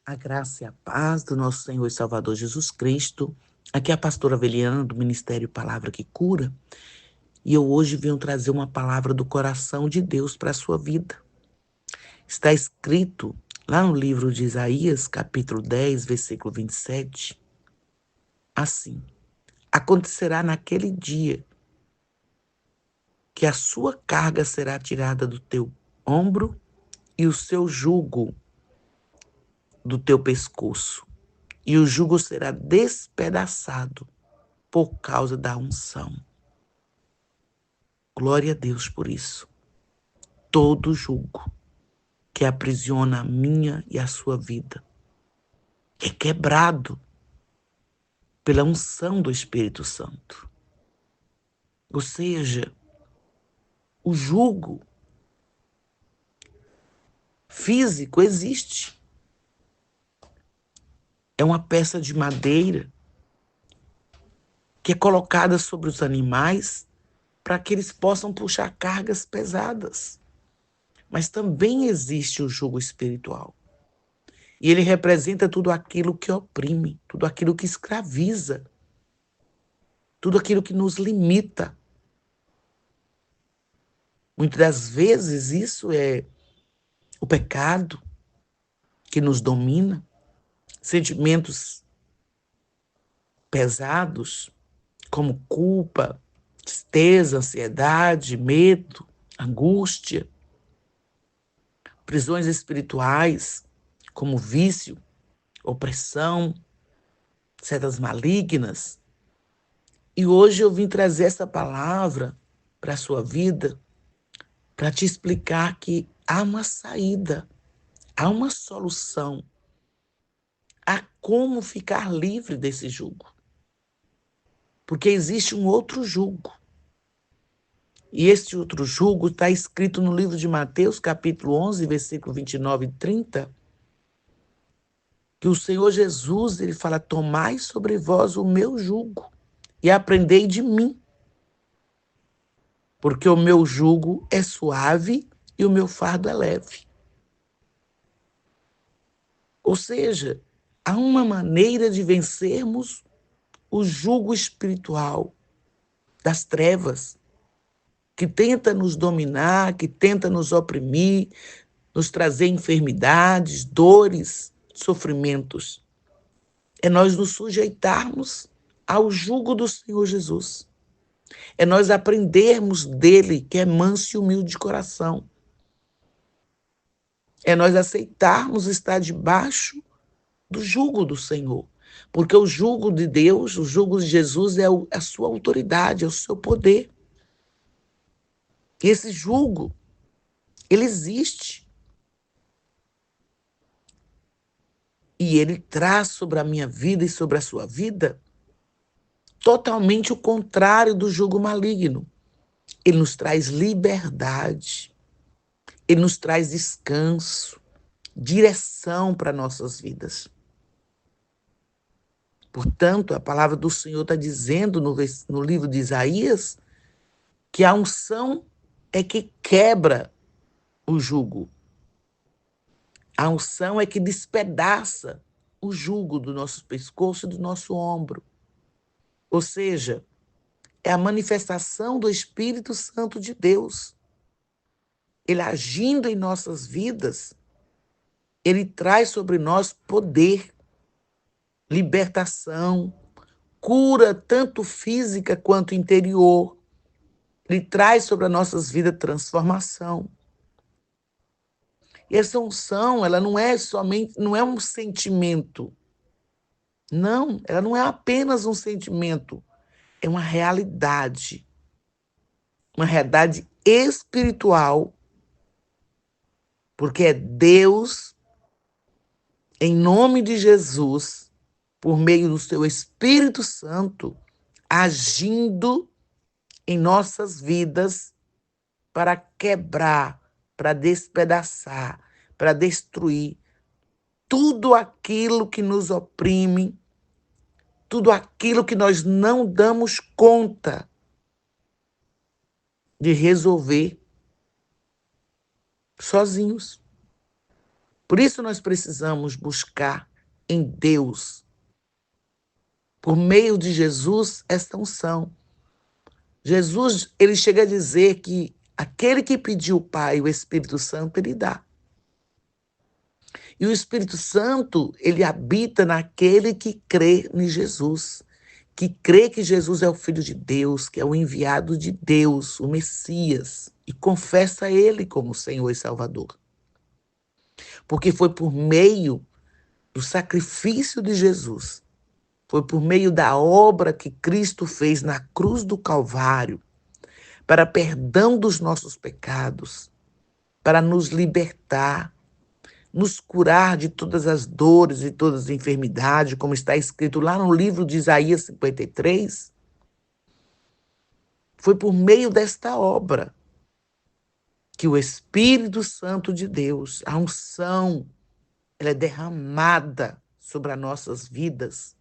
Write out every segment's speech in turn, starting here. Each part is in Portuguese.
A graça e a paz do nosso Senhor e Salvador Jesus Cristo. Aqui é a pastora Aveliana, do Ministério Palavra que Cura. E eu hoje venho trazer uma palavra do coração de Deus para a sua vida. Está escrito lá no livro de Isaías, capítulo 10, versículo 27, assim: acontecerá naquele dia que a sua carga será tirada do teu ombro e o seu jugo do teu pescoço, e o jugo será despedaçado por causa da unção. Glória a Deus por isso. Todo jugo que aprisiona a minha e a sua vida é quebrado pela unção do Espírito Santo. Ou seja, o jugo físico existe. É uma peça de madeira que é colocada sobre os animais para que eles possam puxar cargas pesadas. Mas também existe o jugo espiritual. E ele representa tudo aquilo que oprime, tudo aquilo que escraviza, tudo aquilo que nos limita. Muitas das vezes isso é o pecado que nos domina, sentimentos pesados, como culpa, tristeza, ansiedade, medo, angústia, prisões espirituais, como vício, opressão, setas malignas. E hoje eu vim trazer essa palavra para a sua vida, para te explicar que há uma saída, há uma solução, há como ficar livre desse jugo. Porque existe um outro jugo. E esse outro jugo está escrito no livro de Mateus, capítulo 11, versículo 29 e 30, que o Senhor Jesus, ele fala: tomai sobre vós o meu jugo e aprendei de mim, porque o meu jugo é suave e o meu fardo é leve. Ou seja, há uma maneira de vencermos o jugo espiritual das trevas, que tenta nos dominar, que tenta nos oprimir, nos trazer enfermidades, dores, sofrimentos. É nós nos sujeitarmos ao jugo do Senhor Jesus. É nós aprendermos dele, que é manso e humilde de coração. É nós aceitarmos estar debaixo do jugo do Senhor. Porque o jugo de Deus, o jugo de Jesus é a sua autoridade, é o seu poder. E esse jugo, ele existe. E ele traz sobre a minha vida e sobre a sua vida totalmente o contrário do jugo maligno. Ele nos traz liberdade, ele nos traz descanso, direção para nossas vidas. Portanto, a palavra do Senhor está dizendo no livro de Isaías que a unção é que quebra o jugo. A unção é que despedaça o jugo do nosso pescoço e do nosso ombro. Ou seja, é a manifestação do Espírito Santo de Deus. Ele agindo em nossas vidas, ele traz sobre nós poder, libertação, cura tanto física quanto interior. Ele traz sobre as nossas vidas transformação. E essa unção, ela não é somente, não é um sentimento. Não, ela não é apenas um sentimento, é uma realidade espiritual, porque é Deus, em nome de Jesus, por meio do seu Espírito Santo, agindo em nossas vidas para quebrar, para despedaçar, para destruir tudo aquilo que nos oprime, tudo aquilo que nós não damos conta de resolver sozinhos. Por isso nós precisamos buscar em Deus, por meio de Jesus, esta unção. Jesus, ele chega a dizer que aquele que pediu o Pai, o Espírito Santo, ele dá. E o Espírito Santo, ele habita naquele que crê em Jesus, que crê que Jesus é o Filho de Deus, que é o enviado de Deus, o Messias, e confessa ele como Senhor e Salvador. Porque foi por meio do sacrifício de Jesus, foi por meio da obra que Cristo fez na cruz do Calvário, para perdão dos nossos pecados, para nos libertar, nos curar de todas as dores e todas as enfermidades, como está escrito lá no livro de Isaías 53. Foi por meio desta obra que o Espírito Santo de Deus, a unção, ela é derramada sobre as nossas vidas.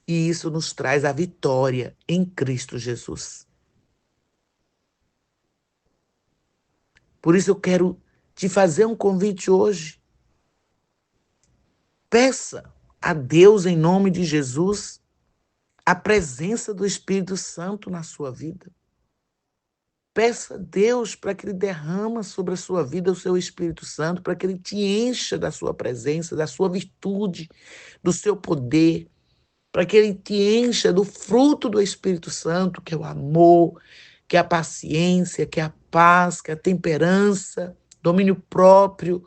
E isso nos traz a vitória em Cristo Jesus. Por isso eu quero te fazer um convite hoje. Peça a Deus, em nome de Jesus, a presença do Espírito Santo na sua vida. Peça a Deus para que Ele derrama sobre a sua vida o seu Espírito Santo, para que Ele te encha da sua presença, da sua virtude, do seu poder, para que Ele te encha do fruto do Espírito Santo, que é o amor, que é a paciência, que é a paz, que é a temperança, domínio próprio,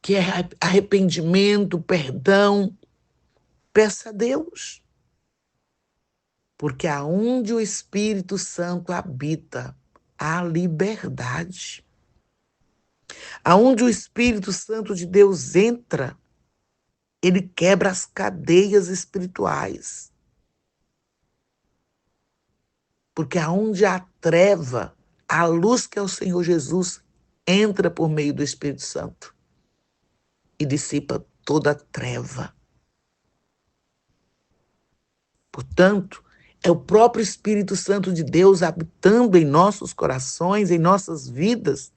que é arrependimento, perdão. Peça a Deus. Porque aonde o Espírito Santo habita, há liberdade. Aonde o Espírito Santo de Deus entra, ele quebra as cadeias espirituais. Porque aonde há treva, a luz que é o Senhor Jesus entra por meio do Espírito Santo e dissipa toda a treva. Portanto, é o próprio Espírito Santo de Deus habitando em nossos corações, em nossas vidas,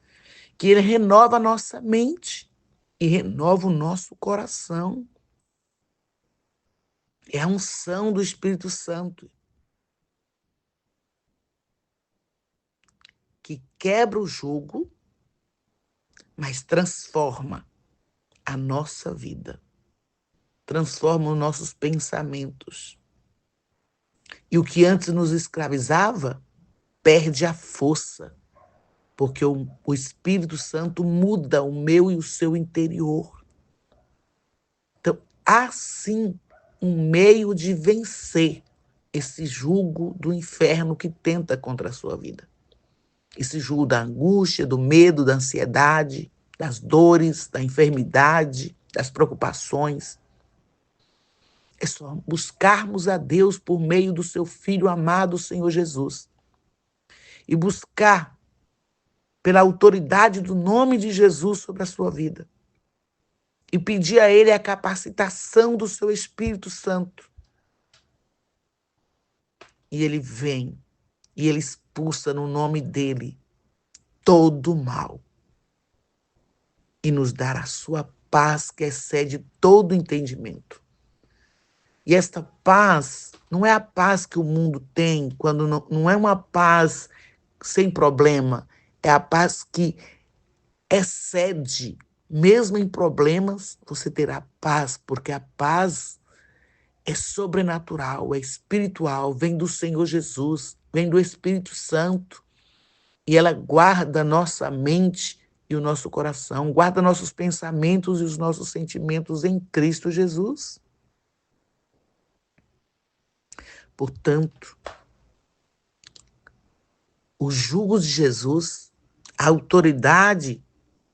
que ele renova a nossa mente e renova o nosso coração. É a unção do Espírito Santo que quebra o jugo, mas transforma a nossa vida, transforma os nossos pensamentos. E o que antes nos escravizava perde a força, porque o Espírito Santo muda o meu e o seu interior. Então, há sim um meio de vencer esse jugo do inferno que tenta contra a sua vida. Esse jugo da angústia, do medo, da ansiedade, das dores, da enfermidade, das preocupações. É só buscarmos a Deus por meio do seu Filho amado, Senhor Jesus. E buscar pela autoridade do nome de Jesus sobre a sua vida. E pedir a Ele a capacitação do seu Espírito Santo. E Ele vem, e Ele expulsa no nome dEle todo o mal. E nos dar a sua paz que excede todo entendimento. E esta paz não é a paz que o mundo tem, quando não é uma paz sem problema, é a paz que excede, mesmo em problemas, você terá paz, porque a paz é sobrenatural, é espiritual, vem do Senhor Jesus, vem do Espírito Santo, e ela guarda nossa mente e o nosso coração, guarda nossos pensamentos e os nossos sentimentos em Cristo Jesus. Portanto, o jugo de Jesus, a autoridade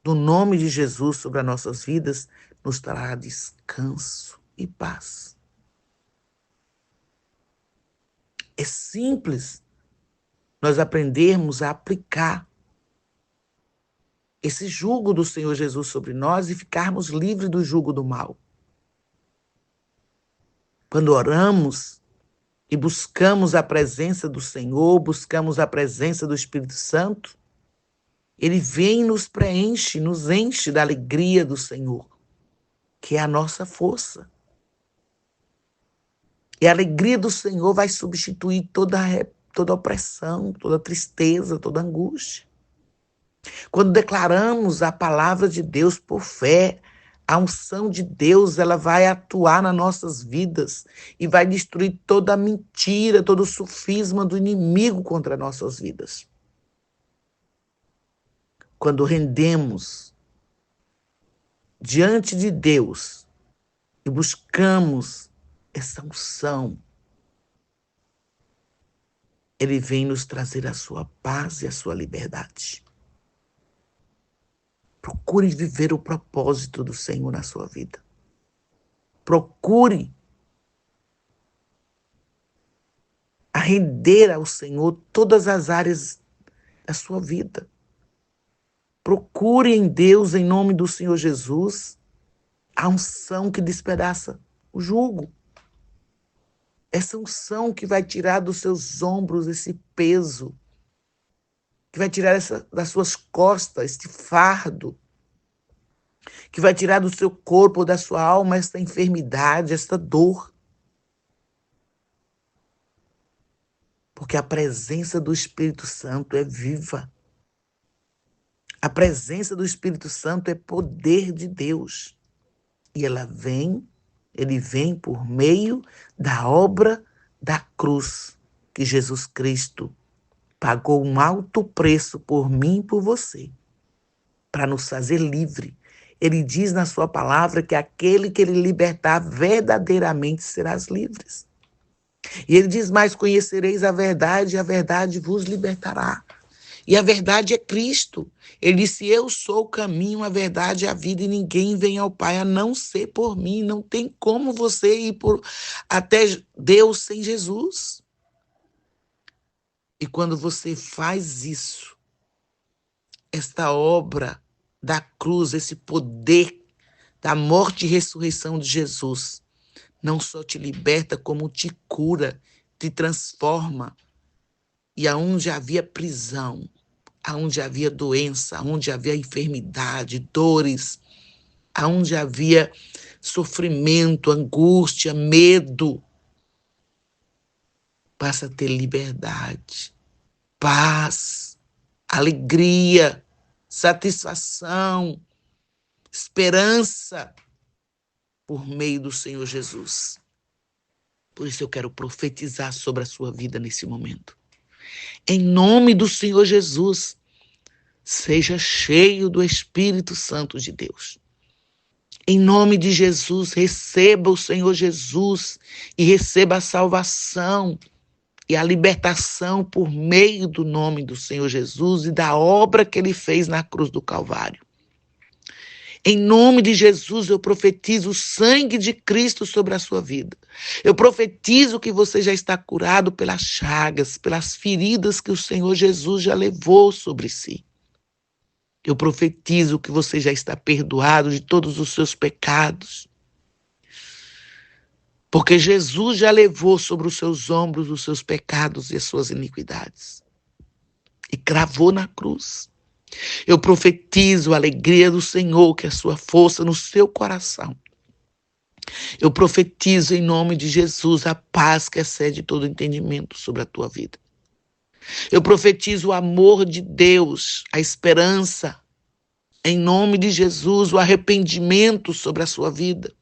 do nome de Jesus sobre as nossas vidas, nos trará descanso e paz. É simples nós aprendermos a aplicar esse jugo do Senhor Jesus sobre nós e ficarmos livres do jugo do mal. Quando oramos e buscamos a presença do Senhor, buscamos a presença do Espírito Santo, Ele vem e nos preenche, nos enche da alegria do Senhor, que é a nossa força. E a alegria do Senhor vai substituir toda opressão, toda tristeza, toda angústia. Quando declaramos a palavra de Deus por fé, a unção de Deus, ela vai atuar nas nossas vidas e vai destruir toda a mentira, todo o sofisma do inimigo contra nossas vidas. Quando rendemos diante de Deus e buscamos essa unção, Ele vem nos trazer a sua paz e a sua liberdade. Procure viver o propósito do Senhor na sua vida. Procure render ao Senhor todas as áreas da sua vida. Procure em Deus, em nome do Senhor Jesus, a unção que despedaça o jugo. Essa unção que vai tirar dos seus ombros esse peso, que vai tirar das suas costas este fardo, que vai tirar do seu corpo, da sua alma, esta enfermidade, esta dor. Porque a presença do Espírito Santo é viva. A presença do Espírito Santo é poder de Deus. E ele vem por meio da obra da cruz, que Jesus Cristo pagou um alto preço por mim e por você, para nos fazer livre. Ele diz na sua palavra que aquele que ele libertar verdadeiramente serás livres. E ele diz mais: conhecereis a verdade e a verdade vos libertará. E a verdade é Cristo. Ele disse: eu sou o caminho, a verdade e a vida, e ninguém vem ao Pai a não ser por mim. Não tem como você ir até Deus sem Jesus. E quando você faz isso, esta obra da cruz, esse poder da morte e ressurreição de Jesus, não só te liberta, como te cura, te transforma. E aonde havia prisão, aonde havia doença, aonde havia enfermidade, dores, aonde havia sofrimento, angústia, medo, passa a ter liberdade, paz, alegria, satisfação, esperança por meio do Senhor Jesus. Por isso eu quero profetizar sobre a sua vida nesse momento. Em nome do Senhor Jesus, seja cheio do Espírito Santo de Deus. Em nome de Jesus, receba o Senhor Jesus e receba a salvação e a libertação por meio do nome do Senhor Jesus e da obra que ele fez na cruz do Calvário. Em nome de Jesus, eu profetizo o sangue de Cristo sobre a sua vida. Eu profetizo que você já está curado pelas chagas, pelas feridas que o Senhor Jesus já levou sobre si. Eu profetizo que você já está perdoado de todos os seus pecados. Porque Jesus já levou sobre os seus ombros os seus pecados e as suas iniquidades. E cravou na cruz. Eu profetizo a alegria do Senhor, que é a sua força no seu coração. Eu profetizo em nome de Jesus a paz que excede todo entendimento sobre a tua vida. Eu profetizo o amor de Deus, a esperança, em nome de Jesus, o arrependimento sobre a sua vida.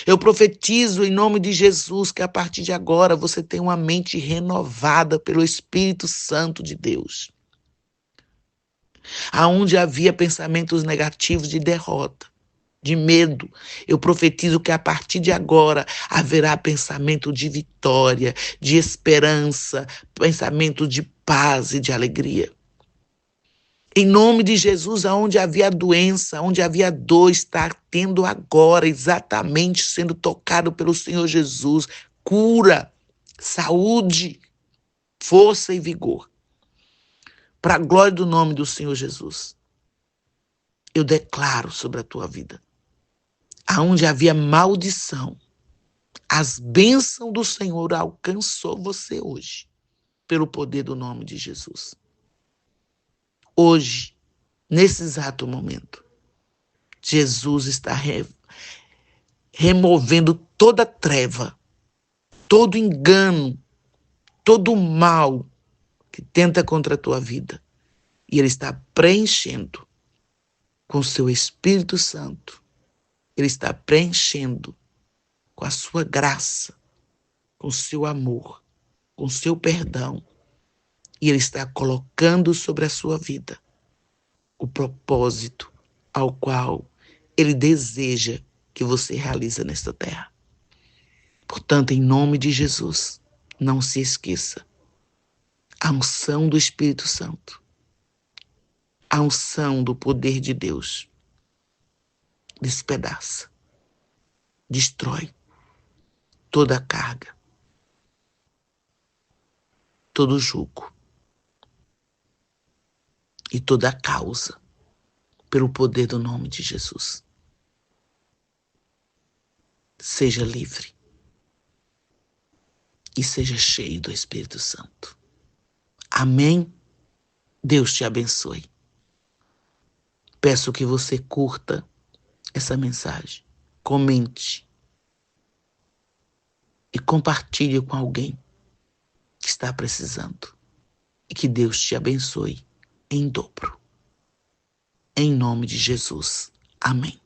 Eu profetizo em nome de Jesus que a partir de agora você tem uma mente renovada pelo Espírito Santo de Deus. Aonde havia pensamentos negativos de derrota, de medo, eu profetizo que a partir de agora haverá pensamento de vitória, de esperança, pensamento de paz e de alegria. Em nome de Jesus, aonde havia doença, onde havia dor, está tendo agora, exatamente sendo tocado pelo Senhor Jesus, cura, saúde, força e vigor. Para a glória do nome do Senhor Jesus, eu declaro sobre a tua vida, aonde havia maldição, as bênçãos do Senhor alcançou você hoje, pelo poder do nome de Jesus. Hoje, nesse exato momento, Jesus está removendo toda treva, todo engano, todo mal que tenta contra a tua vida. E Ele está preenchendo com o seu Espírito Santo. Ele está preenchendo com a sua graça, com o seu amor, com o seu perdão. E Ele está colocando sobre a sua vida o propósito ao qual Ele deseja que você realize nesta terra. Portanto, em nome de Jesus, não se esqueça. A unção do Espírito Santo, a unção do poder de Deus, despedaça, destrói toda a carga, todo o jugo e toda a causa, pelo poder do nome de Jesus. Seja livre e seja cheio do Espírito Santo. Amém? Deus te abençoe. Peço que você curta essa mensagem, comente e compartilhe com alguém que está precisando. E que Deus te abençoe em dobro. Em nome de Jesus. Amém.